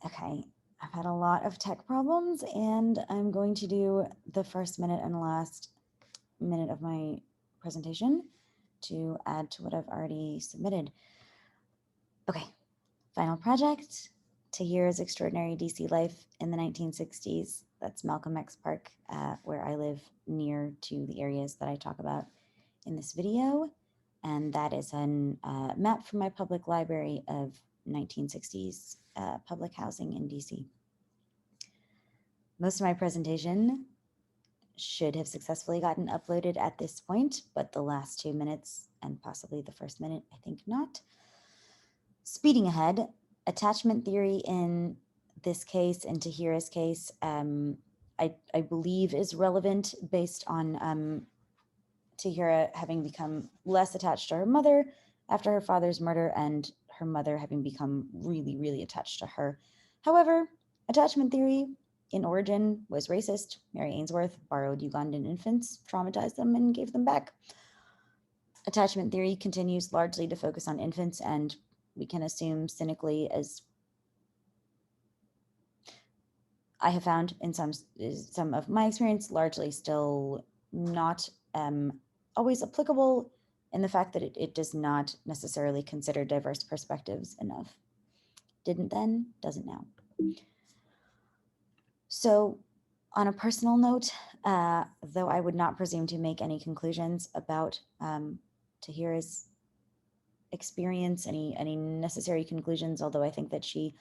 Okay, I've had a lot of tech problems, and I'm going to do the first minute and last minute of my presentation to add to what I've already submitted. Okay, final project, Tahir's Extraordinary DC Life in the 1960s. That's Malcolm X Park, where I live near to the areas that I talk about in this video. And that is a map from my public library of 1960s public housing in DC. Most of my presentation should have successfully gotten uploaded at this point, but the last 2 minutes and possibly the first minute, I think not. Speeding ahead, attachment theory in this case, in Tahira's case, I believe is relevant based on Tahira having become less attached to her mother after her father's murder and her mother having become really, really attached to her. However, attachment theory in origin was racist. Mary Ainsworth borrowed Ugandan infants, traumatized them, and gave them back. Attachment theory continues largely to focus on infants, and we can assume cynically, as I have found in some of my experience, largely still not always applicable in the fact that it does not necessarily consider diverse perspectives enough. Didn't then, doesn't now. So on a personal note, though I would not presume to make any conclusions about Tahira's experience, any necessary conclusions, although I think that she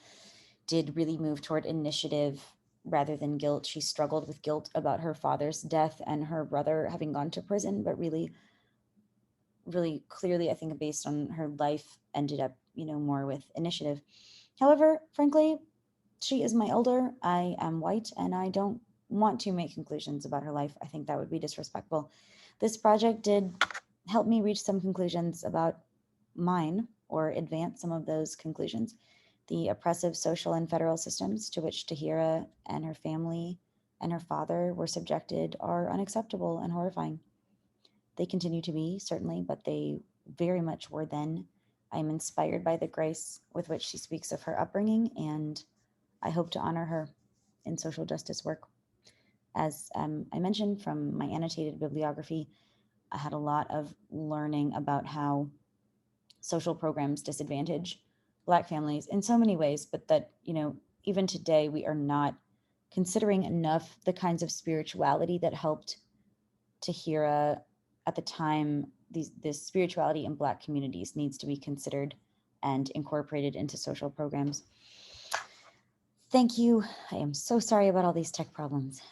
did really move toward initiative rather than guilt. She struggled with guilt about her father's death and her brother having gone to prison, but really clearly, I think based on her life, ended up, more with initiative. However, frankly, she is my elder. I am white, and I don't want to make conclusions about her life. I think that would be disrespectful. This project did help me reach some conclusions about mine, or advance some of those conclusions. The oppressive social and federal systems to which Tahira and her family and her father were subjected are unacceptable and horrifying. They continue to be, certainly, but they very much were then. I am inspired by the grace with which she speaks of her upbringing, and I hope to honor her in social justice work. As I mentioned from my annotated bibliography, I had a lot of learning about how social programs disadvantage Black families in so many ways, but that, even today we are not considering enough the kinds of spirituality that helped Tahira at the time. This spirituality in Black communities needs to be considered and incorporated into social programs. Thank you. I am so sorry about all these tech problems.